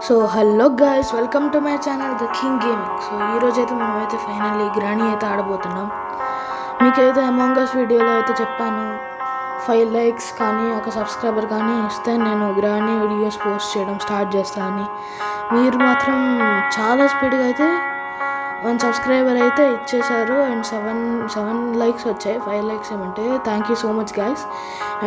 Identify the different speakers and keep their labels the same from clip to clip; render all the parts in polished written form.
Speaker 1: So hello guys, welcome to my channel the king gaming. So ఈరోజైతే మనమైతే finally granny అయితే ఆడబోతున్నాం. మీకైతే among అస్ వీడియోలో అయితే చెప్పాను 5 లైక్స్ కానీ ఒక సబ్స్క్రైబర్ కానీ ఇస్తే నేను గ్రానీ వీడియోస్ పోస్ట్ చేయడం స్టార్ట్ చేస్తానని. మీరు మాత్రం చాలా స్పీడ్గా అయితే 1 సబ్స్క్రైబర్ అయితే ఇచ్చేశారు అండ్ 7 లైక్స్ వచ్చాయి. 5 లైక్స్ ఏమంటే thank you so much guys.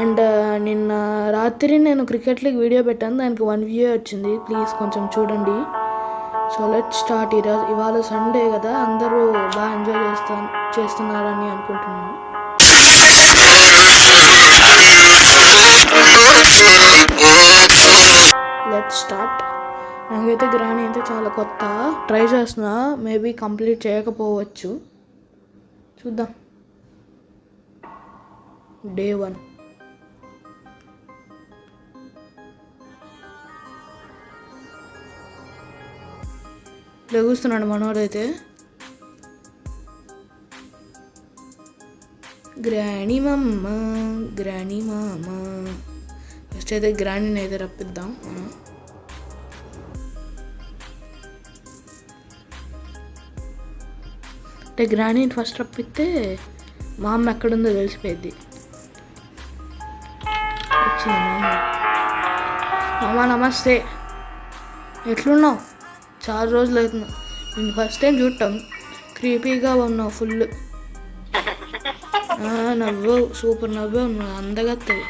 Speaker 1: And నిన్న రాత్రి నేను క్రికెట్ లీగ్ వీడియో పెట్టాను, దానికి 1 వ్యూ వచ్చింది. ప్లీజ్ కొంచెం చూడండి. So let start. ఇవాళ సండే కదా, అందరూ బాగా ఎంజాయ్ చేస్తున్నారని అనుకుంటున్నాను. Let start. నాకైతే గ్రానీ అయితే చాలా కొత్త, ట్రై చేస్తున్నా, మేబీ కంప్లీట్ చేయకపోవచ్చు, చూద్దాం. డే 1 లెగుస్తున్నాడు మనోడైతే. గ్రానీ మమ్మ గ్రానీ మామ. ఫస్ట్ అయితే గ్రానీని అయితే రప్పిద్దాం మనం. అంటే గ్రానీని ఫస్ట్ రప్పిస్తే మా అమ్మ ఎక్కడుందో తెలిసిపోయింది. వచ్చింది మా అమ్మ. మామ నమస్తే, ఎట్లున్నావు? చాలా రోజులు అవుతున్నా, నేను ఫస్ట్ టైం చూడటం. క్రీపీగా ఉన్నావు ఫుల్. నవ్వు సూపర్ నవ్వే ఉన్నావు, అందగత్తవి.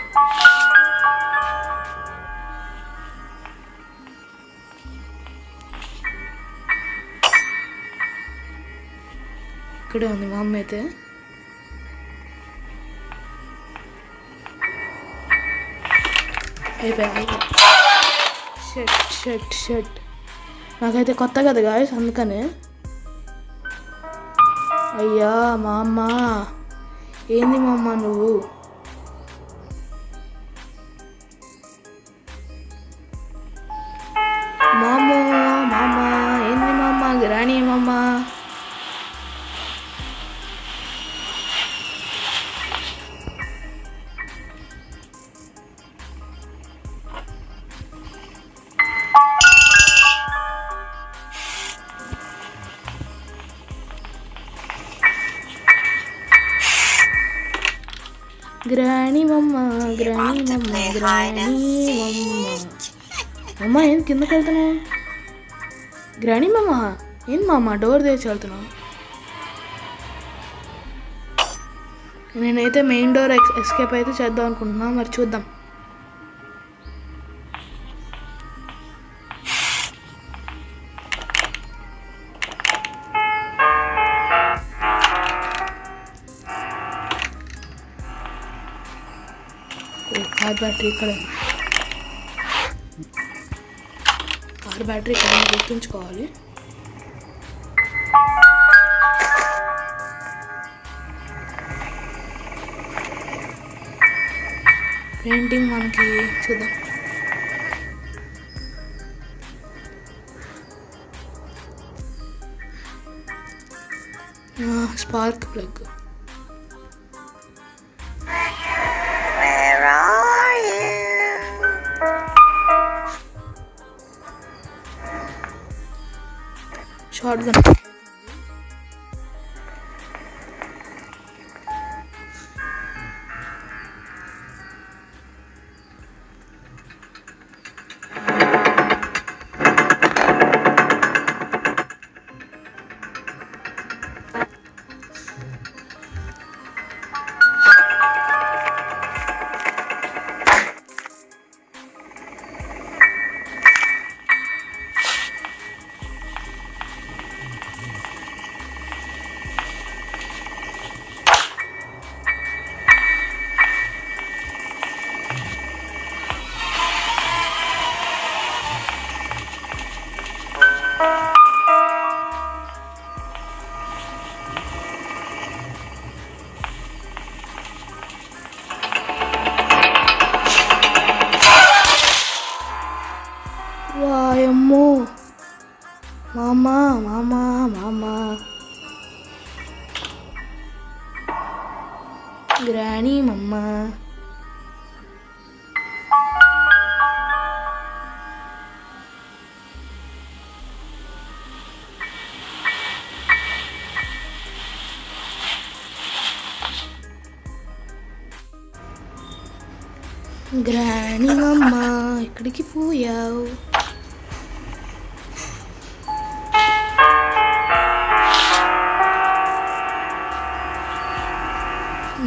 Speaker 1: ఇక్కడే ఉంది మా అమ్మ అయితే. అయిపోయి షర్ట్ నాకైతే కొత్త కదా గాయస్, అందుకనే. అయ్యా మా అమ్మ, ఏంది మా అమ్మ నువ్వు? మామ ఏంది మా అమ్మ? గ్రానీ మమ్మ. గ్రానీ మమ్మ అమ్మ ఏం కిందకి వెళ్తున్నావు? గ్రానీ మమ్మ ఏం మామ డోర్ తెచ్చి వెళ్తున్నావు? నేనైతే మెయిన్ డోర్ ఎస్కేప్ అయితే చేద్దాం అనుకుంటున్నా, మరి చూద్దాం. కార్ బ్యాటరీ ఇక్కడ గుర్తుంచుకోవాలి. పెయింటింగ్ మనకి చూద్దాం. Spark plug. Short gun. వాయమ్మో మామ గ్రానీ మమ్మ. గ్రాణి మమ్మ ఎక్కడికి పోయావు?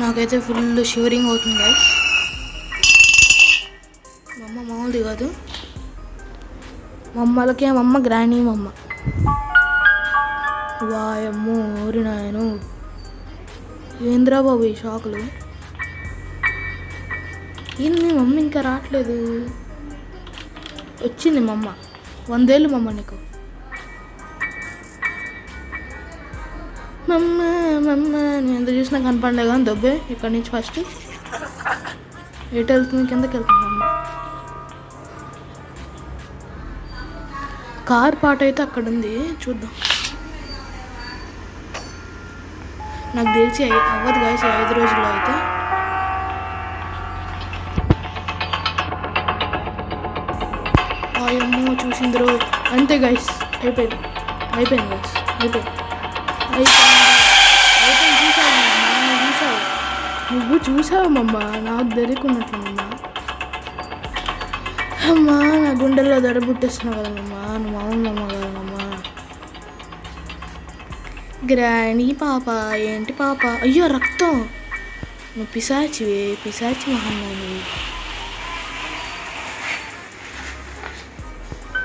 Speaker 1: నాకైతే ఫుల్ షివరింగ్ అవుతుంది గైస్. మా అమ్మ మామూలుది కాదు, మా అమ్మలకే మా అమ్మ గ్రాణీ మా అమ్మ. వాయమ్మో ఓరి నాయను, ఏంద్రా బాబు ఈ షాకులు. ఏంది మీ మమ్మీ ఇంకా రావట్లేదు? వచ్చింది మా అమ్మ. 100 ఏళ్ళు మా అమ్మ నీకు. మమ్మ మమ్మ నేను ఎంత చూసినా కనపడలే కానీ దొబ్బే ఇక్కడి నుంచి. ఫస్ట్ ఎటు వెళ్తుంది? కిందకి వెళ్తుంది అమ్మ. కార్ పాట అయితే అక్కడ ఉంది, చూద్దాం. నాకు తెలిసి అవ్వదు గాయస్ 5 రోజుల్లో అయితే. అమ్మో చూసింది రోజు. అంతే గైస్, అయిపోయింది గైస్, అయిపోయింది. నువ్వు చూసావు మమ్మ, నాకు దొరికున్నట్లమ్మా. అమ్మా నా గుండెల్లో దడ పుట్టేస్తున్నావు కదమ్మా, నువ్వు మామూలు అమ్మ కదమ్మా. గ్రాణీ పాప ఏంటి పాప? అయ్యో రక్తం. నువ్వు పిశాచివే, పిశాచి మహమ్మాని.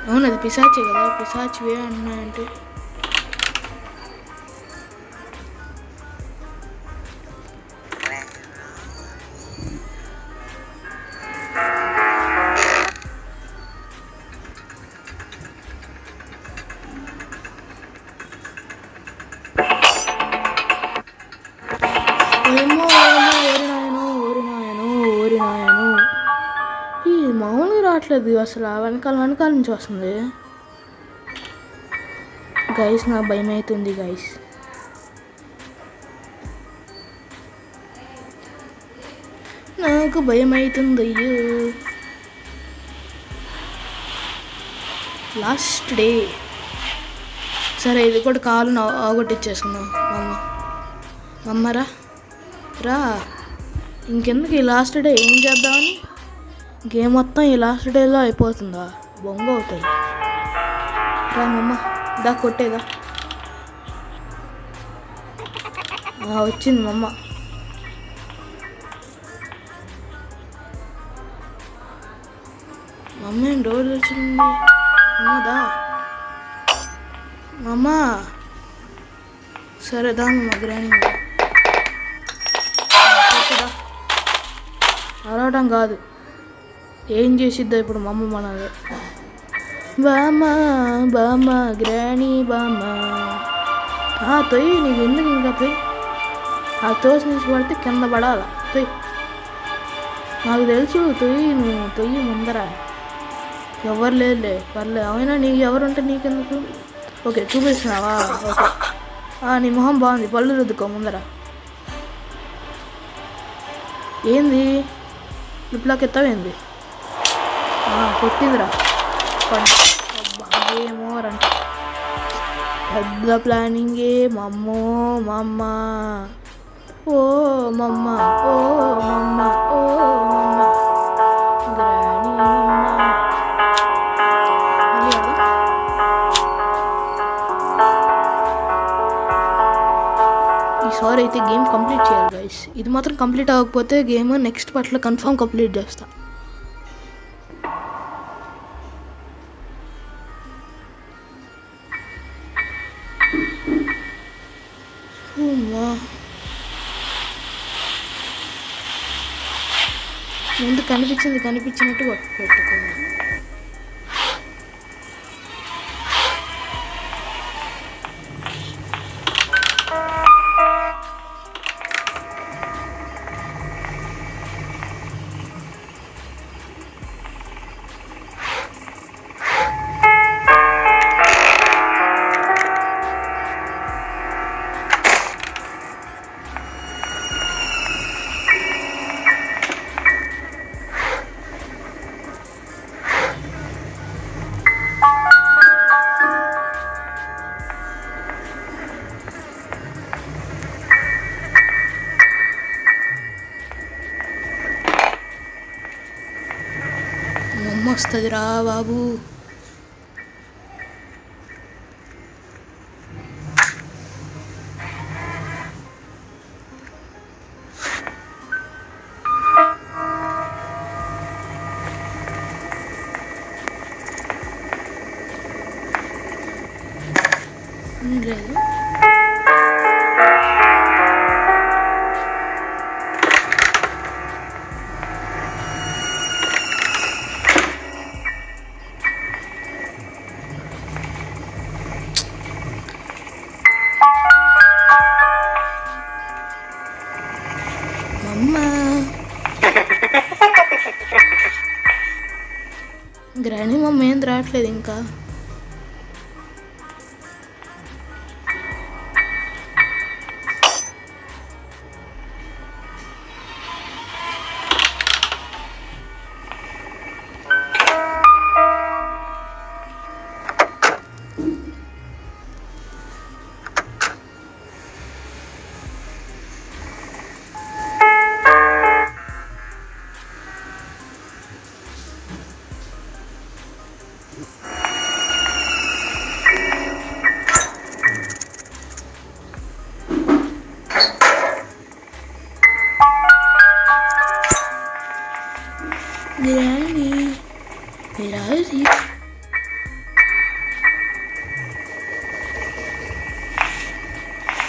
Speaker 1: అవును అది పిశాచే కదా, పిశాచివే అన్నా అంటే. ఈ మామూలుగా రావట్లేదు అసలు, వెనకాల నుంచి వస్తుంది గైస్. నాకు భయం అవుతుంది గైస్. నాకు భయం అవుతుంది అయ్యో. Last day. సరే ఇది కూడా కాలు ఆగొట్టిచ్చేసుకుందాం. మమ్మరా రా, ఇంకెందుకు ఈ లాస్ట్ డే? ఏం చేద్దామని? గేమ్ మొత్తం ఈ లాస్ట్ డేలో అయిపోతుందా? బొంగ అవుతుంది. రా మమ్మ, దా కొట్టేదా. వచ్చింది మమ్మ. మమ్మ ఏం డోర్ వచ్చింది? దా మమ్మ. సరే దా మమ్మ, గ్రాని అరవడం కాదు, ఏం చేసిద్దా ఇప్పుడు మమ్మ మనది. బామ్మ బామ్మ గ్రాణీ బామ్మ. తొయ్యి, నీకు ఎందుకు ఇంకా తొయ్యి. ఆ తోసి నుంచి పడితే కింద పడాలా. తొయ్యి, నాకు తెలుసు. తొయ్యి, నువ్వు తొయ్యి ముందర. ఎవరు లేదులే, పర్లేదు. అయినా నీకు ఎవరుంటే నీకెందుకు? ఓకే చూపిస్తున్నావా? ఓకే నీ మొహం బాగుంది, పళ్ళు రుద్దుకో ముందర. ఏంది లిప్లాక్ ఎత్తావేంది? కొట్టిందిరా. ఏమోరంట, పెద్ద ప్లానింగే. మమ్మో మమ్మ, ఓ మమ్మ, ఓ మమ్మ, ఓ మమ్మ, గ్రాణీ మమ్మ. ఈసారి అయితే గేమ్ కంప్లీట్ చేయాలి గైస్. ఇది మాత్రం కంప్లీట్ అవ్వకపోతే గేమ్ నెక్స్ట్ పార్ట్లో కన్ఫర్మ్ కంప్లీట్ చేస్తా. ముందు కనిపించినట్టు పెట్టుకున్నాను. వస్తుంది రా బాబు. లేదు గ్రాని మమ్మీ ఏం రావట్లేదు ఇంకా. గ్రాని రాది.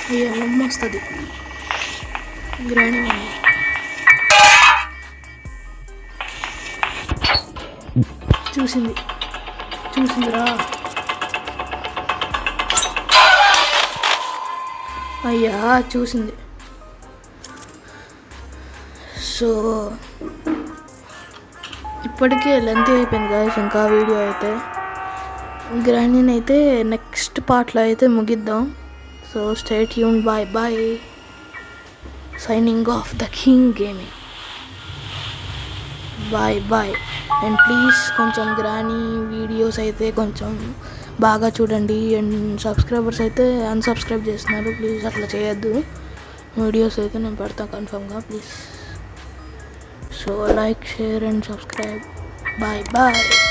Speaker 1: అయ్యో మమ్మ వస్తుంది. గ్రాని మమ్మ చూసిందిరా. అయ్యా చూసింది. సో ఇప్పటికే లెంత్ అయిపోయింది గాయస్. ఇంకా వీడియో అయితే గ్రానీని అయితే నెక్స్ట్ పార్ట్లో అయితే ముగిద్దాం. So stay tune. Bye bye. Signing off the king gaming. Bye bye. And please కొంచెం గ్రానీ వీడియోస్ అయితే కొంచెం బాగా చూడండి. అండ్ సబ్స్క్రైబర్స్ అయితే అన్సబ్స్క్రైబ్ చేస్తున్నారు. ప్లీజ్ అట్లా చేయొద్దు. వీడియోస్ అయితే నేను పెడతాను కన్ఫర్మ్గా. Please. So like, share and subscribe. Bye bye.